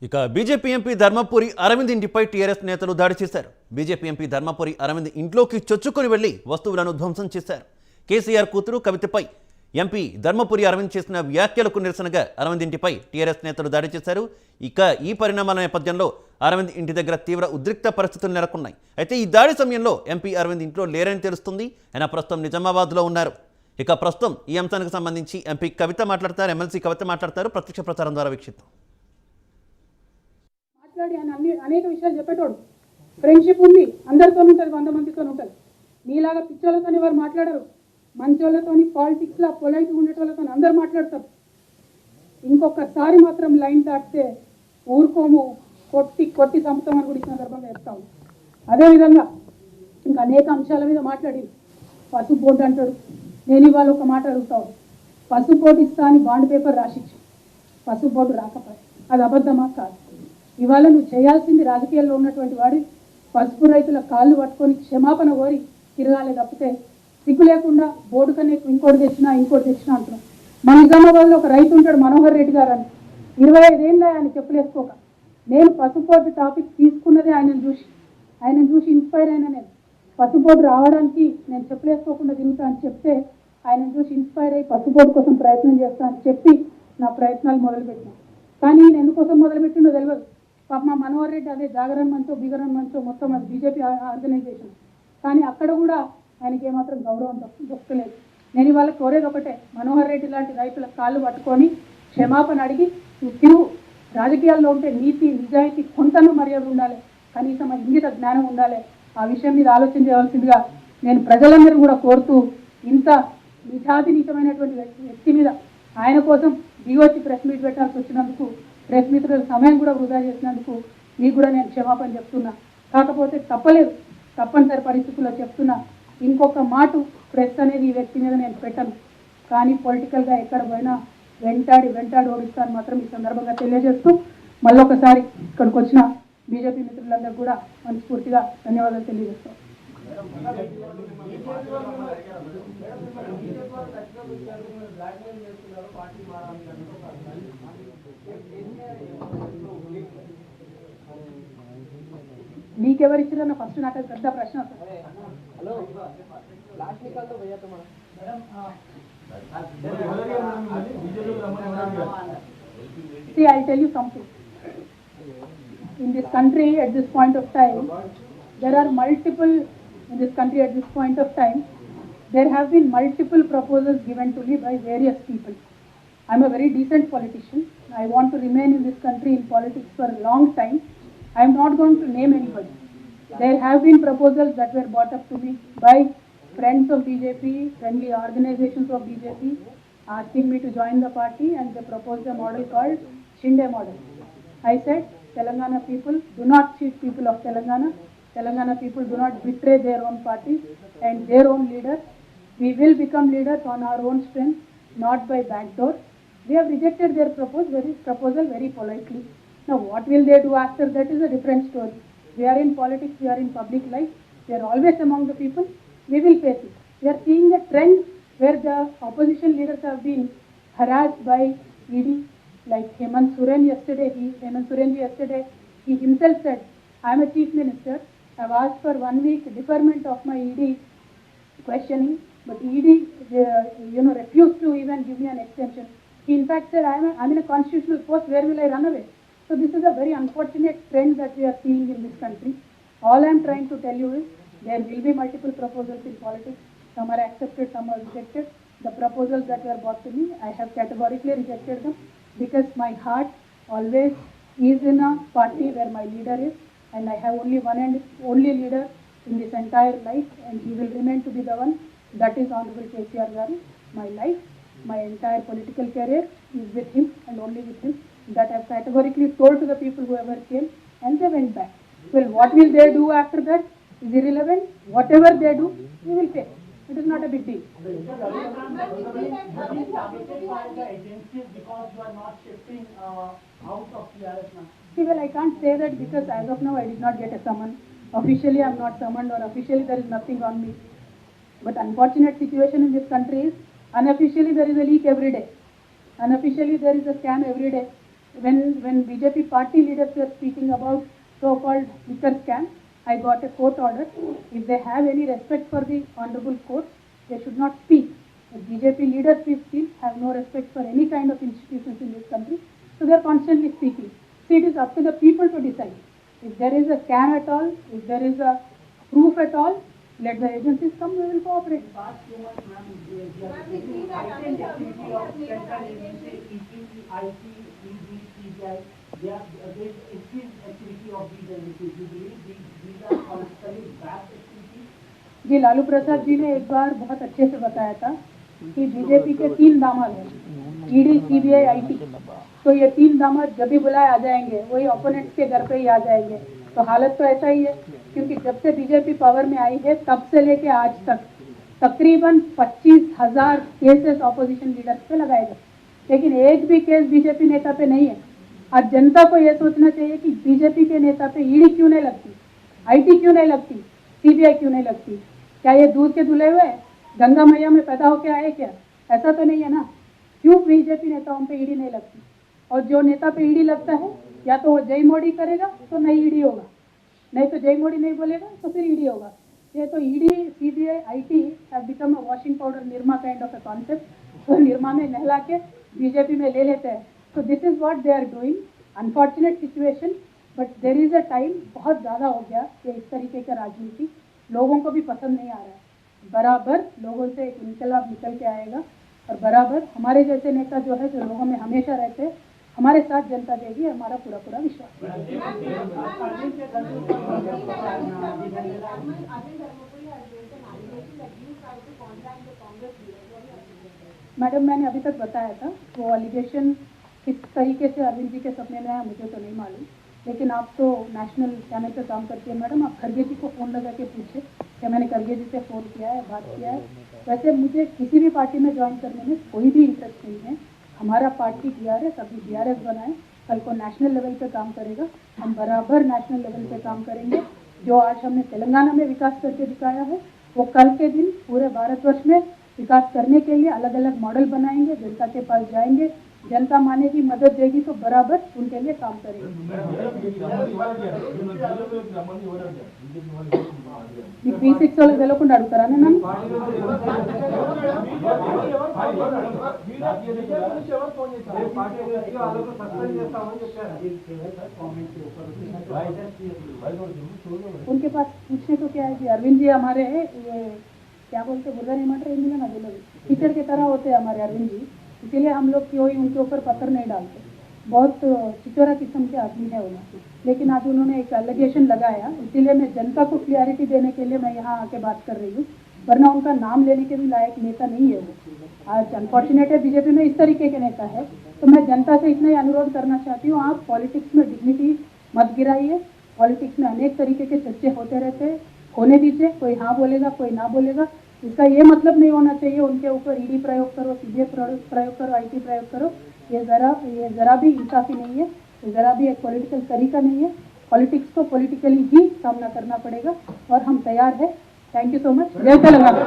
ఇక BJP MP Dharmapuri Arvind ఇంటిపై TRS నేతలు దాడి చేశారు. బీజేపీ ఎంపీ ధర్మపురి అరవింద్ ఇంట్లోకి చొచ్చుకొని వెళ్లి వస్తువులను ధ్వంసం చేశారు. కేసీఆర్ కూతురు కవితపై ఎంపీ ధర్మపురి అరవింద్ చేసిన వ్యాఖ్యలకు నిరసనగా అరవింద్ ఇంటిపై టీఆర్ఎస్ నేతలు దాడి చేశారు. ఇక ఈ పరిణామాల నేపథ్యంలో అరవింద్ ఇంటి దగ్గర తీవ్ర ఉద్రిక్త పరిస్థితులు నెలకొన్నాయి. అయితే ఈ దాడి సమయంలో ఎంపీ అరవింద్ ఇంట్లో లేరని తెలుస్తుంది. ఆయన ప్రస్తుతం నిజామాబాద్లో ఉన్నారు. ఇక ప్రస్తుతం ఈ అంశానికి సంబంధించి ఎంపీ కవిత మాట్లాడతారు, ఎమ్మెల్సీ కవిత మాట్లాడతారు. ప్రత్యక్ష ప్రసారం ద్వారా వీక్షిద్దాం. అనేక విషయాలు చెప్పేటోడు. ఫ్రెండ్షిప్ ఉంది, అందరితో ఉంటుంది, 100 మందితో ఉంటుంది. నీలాగా పిచ్చోళ్ళతో ఎవరు మాట్లాడరు. మంచోళ్ళతో, పాలిటిక్స్లో పొలైట్గా ఉండేటోళ్ళతో అందరు మాట్లాడతారు. ఇంకొకసారి మాత్రం లైన్ దాటితే ఊరుకోము, కొట్టి కొట్టి చంపుతామని కూడా ఈ సందర్భంగా చెప్తాము. అదేవిధంగా ఇంకా అనేక అంశాల మీద మాట్లాడి పసుపు బోర్డు అంటాడు. నేను ఇవాళ ఒక మాట అడుగుతాను. పసుపు బోర్డు ఇస్తా అని బాండ్ పేపర్ రాసిచ్చు, పసుపు బోర్డు రాకపోయి అది అబద్ధమా కాదు? ఇవాళ నువ్వు చేయాల్సింది రాజకీయాల్లో ఉన్నటువంటి వాడి పసుపు రైతుల కాళ్ళు పట్టుకొని క్షమాపణ కోరి తిరగాలి తప్పితే సిగ్గు లేకుండా బోర్డు కన్నా ఇంకోటి తెచ్చినా అంటున్నాం. మన నిజామాబాద్లో ఒక రైతు ఉంటాడు, మనోహర్ రెడ్డి గారు అని. 25 ఏళ్ళ ఆయన చెప్పులేసుకోక. నేను పసుపు బోర్డు టాపిక్ తీసుకున్నదే ఆయనను చూసి ఇన్స్పైర్ అయినా. నేను పసుపు బోర్డు రావడానికి నేను చెప్పులేసుకోకుండా తిరుగుతా అని చెప్తే ఆయనను చూసి ఇన్స్పైర్ అయ్యి పసుపు బోర్డు కోసం ప్రయత్నం చేస్తా అని చెప్పి నా ప్రయత్నాలు మొదలుపెట్టాను. కానీ నేను ఎందుకోసం మొదలుపెట్టిండో తెలియదు. పాప మా మనోహర్ రెడ్డి అదే జాగరణ మంచో బిగరణ మంచో మొత్తం అది బీజేపీ ఆర్గనైజేషన్. కానీ అక్కడ కూడా ఆయనకి ఏమాత్రం గౌరవం దొక్కలేదు. నేను ఇవాళ కోరేది ఒకటే, మనోహర్ రెడ్డి లాంటి రైతుల కాళ్ళు పట్టుకొని క్షమాపణ అడిగి నువ్వు తిరుగు. రాజకీయాల్లో ఉంటే నీతి నిజాయితీ కొంతను మర్యాద ఉండాలి, కనీసం ఇంగిత జ్ఞానం ఉండాలి. ఆ విషయం మీద ఆలోచన చేయవలసిందిగా నేను ప్రజలందరూ కూడా కోరుతూ, ఇంత నీచమైనటువంటి వ్యక్తి మీద ఆయన కోసం దిగొచ్చి ప్రెస్ మీట్ పెట్టాల్సి వచ్చినందుకు, ప్రెస్ మిత్రుల సమయం కూడా వృధా చేసినందుకు మీకు కూడా నేను క్షమాపణ చెప్తున్నా. కాకపోతే తప్పనిసరి పరిస్థితుల్లో చెప్తున్నా, ఇంకొక మాట ప్రెస్ అనేది ఈ వ్యక్తి మీద నేను పెట్టను. కానీ పొలిటికల్గా ఎక్కడ పోయినా వెంటాడి ఓడిస్తాను మాత్రం ఈ సందర్భంగా తెలియజేస్తూ, మళ్ళొకసారి ఇక్కడికి వచ్చిన బీజేపీ మిత్రులందరూ కూడా మనస్ఫూర్తిగా ధన్యవాదాలు తెలియజేస్తాం. నీకెవరిచ్చిరన్న ఫస్ట్ నాకు పెద్ద ప్రశ్న. See, I'll tell you something. In this country at this point of time, there have been multiple proposals given to me by various people. I'm a very decent politician. I want to remain in this country in politics for a long time. I'm not going to name anybody. There have been proposals that were brought up to me by friends of BJP, friendly organizations of BJP, asking me to join the party, and they proposed a model called Shinde model. I said, Telangana people do not cheat people of Telangana. Telangana people do not betray their own parties and their own leaders. We will become leaders on our own strength, not by backdoor. We have rejected their proposal very politely. Now what will they do after that is a different story. We are in politics, we are in public life, we are always among the people, we will face it. We are seeing a trend where the opposition leaders have been harassed by ED, like Hemant Soren yesterday, he himself said, I am a chief minister, I have asked for 1 week deferment of my ED questioning, but ED refused to even give me an extension. He in fact said, I am in a constitutional post, where will I run away? So this is a very unfortunate trend that we are seeing in this country. All I am trying to tell you is, there will be multiple proposals in politics. Some are accepted, some are rejected. The proposals that were brought to me, I have categorically rejected them, because my heart always is in a party where my leader is, and I have only one and only leader in this entire life, and he will remain to be the one, that is Honorable KCR Garu. My life, my entire political career is with him and only with him. That I have categorically told to the people who ever came, and they went back. Well, what will they do after that is irrelevant. Whatever they do, we will pay. It is not a big deal. See, well, I can't say that, because as of now I did not get a summon. Officially I am not summoned, or officially there is nothing on me. But unfortunate situation in this country is, unofficially there is a leak every day. Unofficially there is a scam every day. when BJP party leaders were speaking about so-called liquor scam, I got a court order. If they have any respect for the honorable court, they should not speak. The BJP leaders we feel have no respect for any kind of institutions in this country, so they are constantly speaking. So it is up to the people to decide. If there is a scam at all, if there is a proof at all, let the agencies come, we will cooperate. Past 2 months, ma'am, heightened activity of central agency, IT, ED, CBI, there is increased activity of these agencies. You believe these are politically backed activities? जी लालू प्रसाद जी ने एक बार बहुत अच्छे से बताया था कि BJP के 3 दामाद हैं, ईडी, सीबीआई, आईटी। तो ये 3 दामाद जब भी बुलाए आ जाएंगे, वही ओपोनेंट्स के घर पे ही आ जाएंगे। तो हालत तो ऐसा ही है, क्योंकि जब से बीजेपी पावर में आई है तब से लेके आज तक तकरीबन 25,000 केसेस ऑपोजिशन लीडर्स पे लगाए गए, लेकिन एक भी केस बीजेपी नेता पे नहीं है। आज जनता को यह सोचना चाहिए कि बीजेपी के नेता पे ईडी क्यों नहीं लगती, आईटी क्यों नहीं लगती, सीबीआई क्यों नहीं लगती? क्या ये दूध के धुले हुए गंगा मैया में पैदा होके आए क्या? ऐसा तो नहीं है ना। क्यों बीजेपी नेताओं पे ईडी नहीं लगती? और जो नेता पे ईडी लगता है, या तो वो जय मोदी करेगा तो नहीं ईडी होगा, नहीं तो जय मोदी नहीं बोलेगा तो फिर ईडी होगा। ये तो ED, CBI, IT have become a washing powder Nirma kind of a concept. तो निरमा में नहला के बीजेपी में ले लेते हैं। तो this is what they are doing. Unfortunate situation, but there is a time, बहुत ज़्यादा हो गया कि इस तरीके का राजनीति लोगों को भी पसंद नहीं आ रहा है। बराबर लोगों से एक इनकलाब निकल के आएगा, और बराबर हमारे जैसे नेता जो है, जो लोगों में हमेशा रहते हैं, हमारे साथ जनता देगी, हमारा पूरा पूरा विश्वास है। मैडम, मैंने अभी तक बताया था, वो एलिगेशन किस तरीके से अरविंद जी के सपने में आया मुझे तो नहीं मालूम, लेकिन आप तो नेशनल चैनल पर काम करती है मैडम, आप खरगे जी को फ़ोन लगा के पूछे कि मैंने खरगे जी से फ़ोन किया है, बात किया है। वैसे मुझे किसी भी पार्टी में ज्वाइन करने में कोई भी इंटरेस्ट नहीं है। हमारा पार्टी DRS, अभी DRS बनाए, कल को नेशनल लेवल पे काम करेगा, हम बराबर नेशनल लेवल पे काम करेंगे। जो आज हमने तेलंगाना में विकास करके दिखाया है, वो कल के दिन पूरे भारतवर्ष में विकास करने के लिए अलग अलग मॉडल बनाएंगे, जनता के पास जाएंगे, जनता मानेगी, मदद देगी तो बराबर उनके लिए काम करेंगे। మీకు P6 వాళ్ళు వెళ్ళకుండా అడుగుతారా నన్ను? उनके पास पूछने को क्या है कि अरविंद जी हमारे ये क्या बोलते, बुरा नहीं मान रहे, हिंदी में ना बोलो, टीचर की तरह होते हैं हमारे अरविंद जी, इसीलिए हम लोग कोई उनके ऊपर पत्थर नहीं डालते। बहुत चिचोरा किस्म के आदमी है उन्होंने, लेकिन आज उन्होंने एक एलिगेशन लगाया, इसीलिए मैं जनता को क्लियरिटी देने के लिए मैं यहाँ आके बात कर रही हूँ, वरना उनका नाम लेने के भी लायक नेता नहीं है वो। आज अनफॉर्चुनेट है बीजेपी में इस तरीके के नेता है। तो मैं जनता से इतना ही अनुरोध करना चाहती हूँ, आप पॉलिटिक्स में डिग्निटी मत गिराइए। पॉलिटिक्स में अनेक तरीके के चर्चे होते रहते हैं, होने दीजिए, कोई हाँ बोलेगा, कोई ना बोलेगा। इसका ये मतलब नहीं होना चाहिए उनके ऊपर ईडी प्रयोग करो, सीबीआई प्रयोग करो, आईटी प्रयोग करो। ये ज़रा भी इंसाफी नहीं है, ये ज़रा भी एक पॉलिटिकल तरीका नहीं है। पॉलिटिक्स को पॉलिटिकली ही सामना करना पड़ेगा, और हम तैयार हैं। Thank you so much. जय तेलंगाना।